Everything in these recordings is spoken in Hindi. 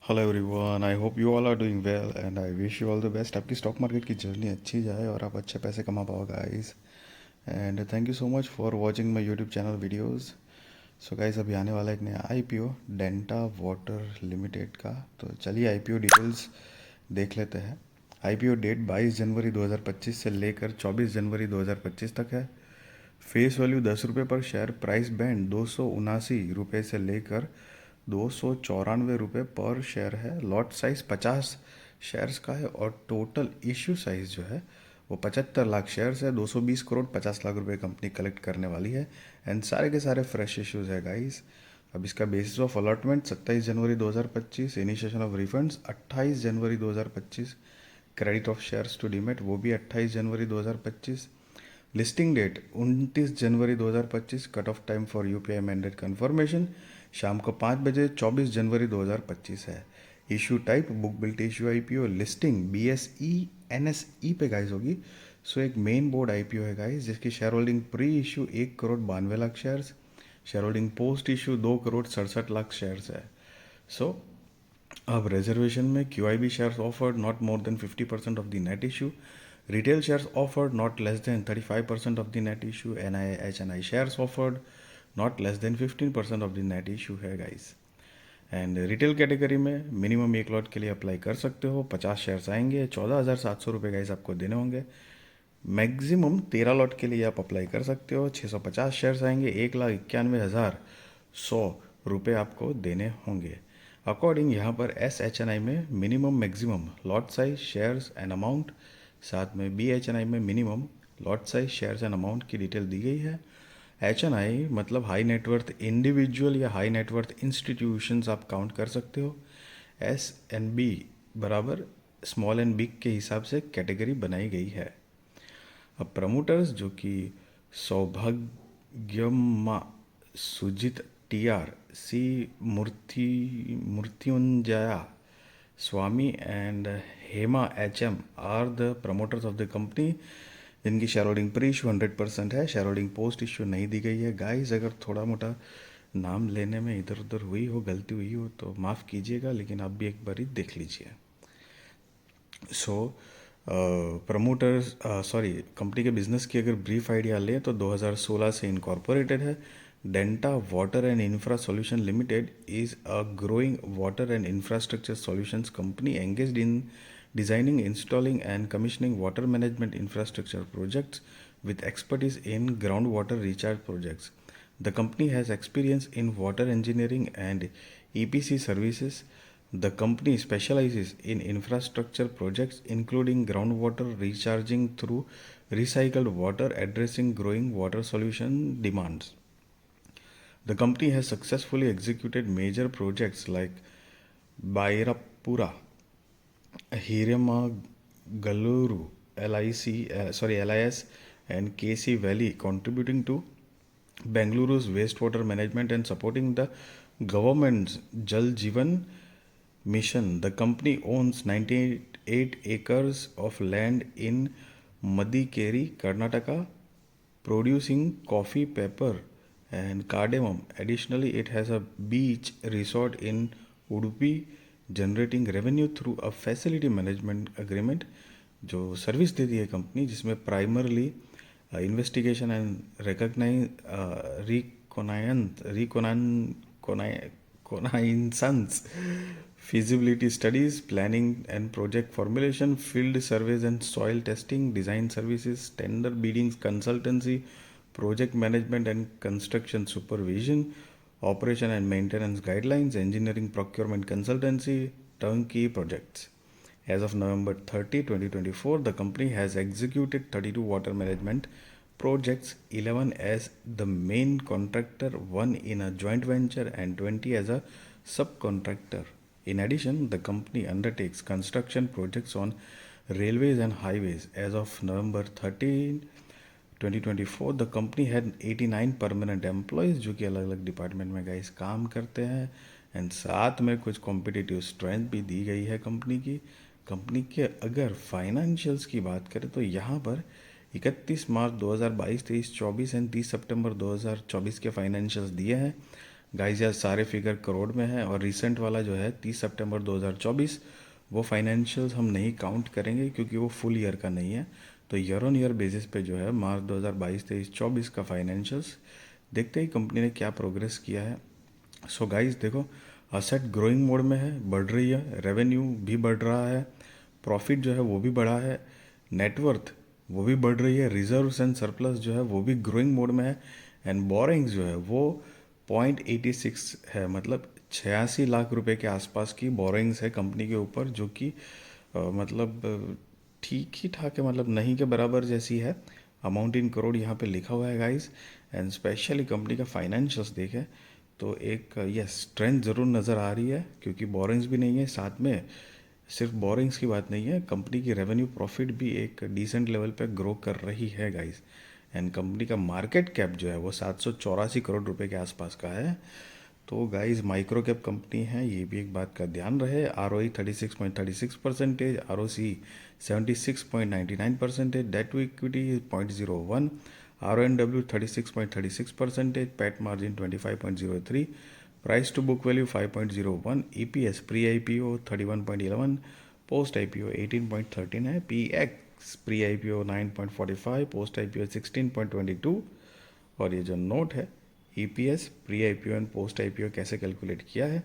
Hello everyone, I hope you all are doing well and I wish you all the best. आपकी स्टॉक मार्केट की जर्नी अच्छी जाए और आप अच्छे पैसे कमा पाओ guys. And thank you so much for watching my YouTube channel videos. So guys, अभी आने वाला है एक नया आईपीओ डेंटा वाटर लिमिटेड का। तो चलिए आईपीओ डिटेल्स देख लेते हैं। आईपीओ डेट 22 जनवरी 2025 से लेकर 24 जनवरी 2025 तक है। फेस वैल्यू 10 रुपये पर शेयर। प्राइस बैंड 279 रुपये से लेकर 294 रुपये पर शेयर है। लॉट साइज 50 शेयर्स का है और टोटल इश्यू साइज जो है वो 75 लाख शेयर्स है। 220 करोड़ 50 लाख रुपए कंपनी कलेक्ट करने वाली है। एंड सारे के सारे फ्रेश इश्यूज है गाइस। अब इसका बेसिस ऑफ अलॉटमेंट 27 जनवरी 2025। इनिशिएशन ऑफ रिफंड्स 28 जनवरी 2025। Credit of shares to demat वो भी 28 जनवरी 2025। लिस्टिंग डेट 29 जनवरी 2025। Cut off time for UPI mandate confirmation शाम को 5 बजे 24 जनवरी 2025 है। Issue type book built issue IPO. Listing BSE NSE पे गाइस होगी। सो एक मेन बोर्ड आईपीओ है गाइस जिसकी share holding pre issue 1 crore 92 lakh shares. Share holding post issue 2 crore 67 lakh shares है। सो अब रिजर्वेशन में QIB shares offered not more than 50% of the net issue. Retail shares offered not less than 35% of the net issue. NI HNI shares offered not less than 15% of the net issue है guys. एंड रिटेल कैटेगरी में मिनिमम 1 लॉट के लिए अप्लाई कर सकते हो। 50 शेयर्स आएंगे। 14,700 रुपये गाइस आपको देने होंगे। मैक्सिमम 13 लॉट के लिए आप अप्लाई कर सकते हो। 650 शेयर्स आएंगे। 1,91,100 रुपये आपको देने होंगे। अकॉर्डिंग यहाँ पर SHNI में minimum maximum lot size shares and amount, साथ में BHNI में minimum lot size shares and amount की डिटेल दी गई है। HNI मतलब हाई नेटवर्थ इंडिविजुअल या हाई नेटवर्थ इंस्टीट्यूशंस आप काउंट कर सकते हो। SNB बराबर स्मॉल एंड बिग के हिसाब से कैटेगरी बनाई गई है। अब प्रमोटर्स जो कि Saubhagyamma, Sujith TR, C Mruthyunjaya Swamy and Hema HM are the promoters of the company जिनकी शेयर होल्डिंग प्री इशू 100% है। शेयर होल्डिंग पोस्ट इशू नहीं दी गई है गाइस। अगर थोड़ा मोटा नाम लेने में इधर उधर हुई हो, गलती हुई हो तो माफ़ कीजिएगा, लेकिन आप भी एक बार ही देख लीजिए। सो प्रमोटर्स सॉरी कंपनी के बिजनेस की अगर ब्रीफ आइडिया लें तो 2016 से इनकॉर्पोरेटेड है। Denta water and infra solution limited is a growing water and infrastructure solutions company engaged in designing, installing and commissioning water management infrastructure projects with expertise in groundwater recharge projects. The company has experience in water engineering and EPC services. The company specializes in infrastructure projects including groundwater recharging through recycled water, addressing growing water solution demands. The company has successfully executed major projects like Bairapura, Hirema Galuru, LIS, and KC Valley, contributing to Bengaluru's wastewater management and supporting the government's Jal Jeevan mission. The company owns 98 acres of land in Madikeri, Karnataka, producing coffee, pepper, and cardamom. Additionally, it has a beach resort in Udupi, generating revenue through a facility management agreement जो सर्विस देती है कंपनी, जिसमें primarily investigation and reconnaissance, feasibility studies, planning and project formulation, field surveys and soil testing, design services, tender biddings, consultancy, project management and construction supervision, operation and maintenance guidelines, engineering procurement consultancy, turnkey projects. As of November 30, 2024, the company has executed 32 water management projects, 11 as the main contractor, 1 in a joint venture, and 20 as a subcontractor. In addition, the company undertakes construction projects on railways and highways. As of November 13, 2024, the company had 89 permanent employees जो कि अलग अलग डिपार्टमेंट में गाइस काम करते हैं। एंड साथ में कुछ कॉम्पिटिटिव स्ट्रेंथ भी दी गई है कंपनी की। कंपनी के अगर फाइनेंशियल्स की बात करें तो यहाँ पर 31 मार्च 2022, 23, 24 एंड 30 सितंबर 2024 के फाइनेंशियल्स दिए हैं। गाइस यार सारे फिगर करोड़ में है, और रिसेंट वाला जो है 30 सितंबर 2024 वो फाइनेंशियल्स हम नहीं काउंट करेंगे क्योंकि वो फुल ईयर का नहीं है। तो ईयर ऑन ईयर बेसिस पे जो है मार्च 2022, 23, 24 का फाइनेंशियल्स देखते ही कंपनी ने क्या प्रोग्रेस किया है। सो गाइस देखो, असेट ग्रोइंग मोड में है, बढ़ रही है, रेवेन्यू भी बढ़ रहा है, प्रॉफिट जो है वो भी बढ़ा है, नेटवर्थ वो भी बढ़ रही है, रिजर्व्स एंड सरप्लस जो है वो भी ग्रोइंग मोड में है, एंड बोरिंग्स जो है वो 0.86 है, मतलब 86 लाख रुपए के आसपास की बोरिंग्स है कंपनी के ऊपर, जो कि मतलब ठीक ही ठाक है, मतलब नहीं के बराबर जैसी है। अमाउंट इन करोड़ यहाँ पे लिखा हुआ है गाइस। एंड स्पेशली कंपनी का फाइनेंशियल्स देखें तो एक यस स्ट्रेंथ ज़रूर नज़र आ रही है, क्योंकि बोरिंग्स भी नहीं है, साथ में सिर्फ बोरिंग्स की बात नहीं है, कंपनी की रेवेन्यू प्रॉफिट भी एक डिसेंट लेवल पे ग्रो कर रही है गाइस। एंड कंपनी का मार्केट कैप जो है वो 784 करोड़ रुपए के आसपास का है। तो गाइस माइक्रो कैप कंपनी है, ये भी एक बात का ध्यान रहे। ROE 36.36%, ROC 76.99%, debt to equity 0.01, RONW 36.36%, PAT margin 25.03, price to book value 5.01, EPS pre IPO 31.11, post IPO 18.13 है, PX pre IPO 9.45, post IPO 16.22। और ये जो नोट है EPS pre IPO and post IPO कैसे कैलकुलेट किया है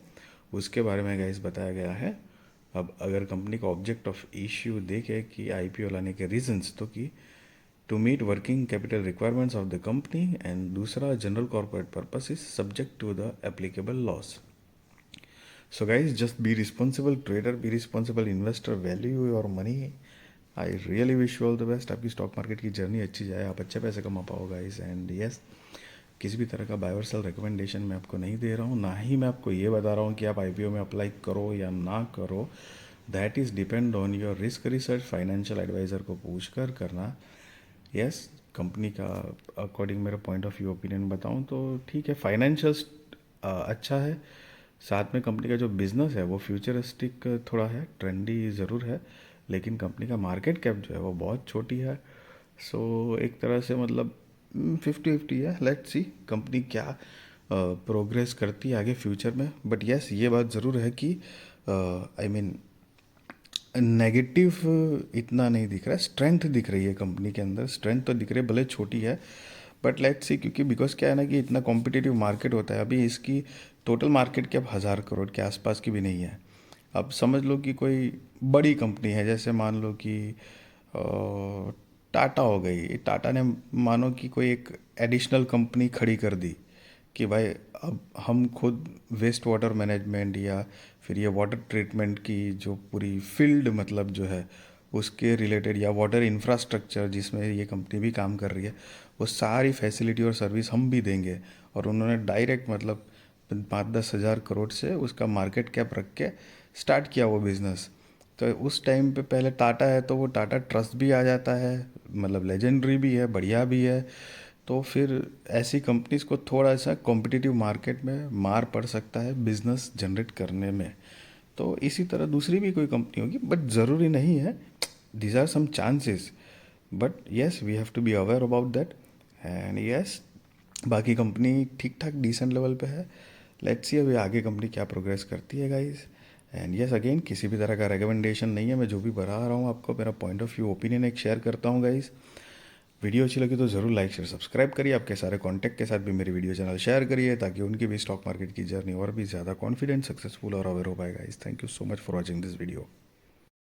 उसके बारे में गाइस बताया गया है। अब अगर कंपनी का ऑब्जेक्ट ऑफ इश्यू देखे कि IPO लाने के रीजंस, तो कि to meet working capital requirements of the company, and दूसरा general corporate purpose is subject to the applicable laws. So guys just be responsible trader, be responsible investor, value your money. I really wish you all the best, आपकी स्टॉक मार्केट की जर्नी अच्छी जाए, आप अच्छे पैसे कमा पाओ गाइज। एंड यस, किसी भी तरह का बाय और सेल रिकमेंडेशन मैं आपको नहीं दे रहा हूँ, ना ही मैं आपको ये बता रहा हूँ कि आप IPO में अप्लाई करो या ना करो। That is depend on your risk research, financial advisor को पूछ कर करना। यस, कंपनी का अकॉर्डिंग मेरा पॉइंट ऑफ व्यू ओपिनियन बताऊँ तो ठीक है, फाइनेंशियल्स अच्छा है, साथ में कंपनी का जो बिज़नेस है वो फ्यूचरिस्टिक थोड़ा है, ट्रेंडी ज़रूर है, लेकिन कंपनी का मार्केट कैप जो है वो बहुत छोटी है। सो एक तरह से मतलब 50-50 है। लेट्स सी कंपनी क्या प्रोग्रेस करती है आगे फ्यूचर में। बट यस, ये बात ज़रूर है कि आई मीन नेगेटिव इतना नहीं दिख रहा है, स्ट्रेंथ दिख रही है कंपनी के अंदर, स्ट्रेंथ तो दिख रही है, भले छोटी है, बट लेट्स सी, क्योंकि बिकॉज क्या है ना कि इतना कॉम्पिटिटिव मार्केट होता है, अभी इसकी टोटल मार्केट कैप 1000 करोड़ के आसपास की भी नहीं है। अब समझ लो कि कोई बड़ी कंपनी है, जैसे मान लो कि टाटा हो गई, टाटा ने मानो कि कोई एक एडिशनल कंपनी खड़ी कर दी कि भाई अब हम खुद वेस्ट वाटर मैनेजमेंट या फिर ये वाटर ट्रीटमेंट की जो पूरी फील्ड मतलब जो है उसके रिलेटेड, या वाटर इंफ्रास्ट्रक्चर जिसमें ये कंपनी भी काम कर रही है, वो सारी फैसिलिटी और सर्विस हम भी देंगे। और उन्होंने डायरेक्ट मतलब 5-10 हज़ार करोड़ से उसका मार्केट कैप रख के स्टार्ट किया वो बिज़नेस। तो उस टाइम पे पहले टाटा है तो वो टाटा ट्रस्ट भी आ जाता है, मतलब लेजेंडरी भी है, बढ़िया भी है। तो फिर ऐसी कंपनीज को थोड़ा सा कॉम्पिटिटिव मार्केट में मार पड़ सकता है बिजनेस जनरेट करने में। तो इसी तरह दूसरी भी कोई कंपनी होगी, बट ज़रूरी नहीं है, these are some chances, but yes we have to be aware about that. And yes, बाकी कंपनी ठीक ठाक डिसेंट लेवल पे है। लेट्स सी अभी आगे कंपनी क्या प्रोग्रेस करती है गाइस। एंड यस अगेन, किसी भी तरह का रिकमेंडेशन नहीं है, मैं जो भी बता रहा हूँ आपको मेरा पॉइंट ऑफ व्यू ओपिनियन एक शेयर करता हूँ गाइस। वीडियो अच्छी लगी तो ज़रूर लाइक शेयर सब्सक्राइब करिए, आपके सारे कॉन्टैक्ट के साथ भी मेरी वीडियो चैनल शेयर करिए, ताकि उनकी भी स्टॉक मार्केट की जर्नी और भी ज़्यादा कॉन्फिडेंट, सक्सेसफुल और अवेयर हो पाएगा। Guys thank you so much for watching this video.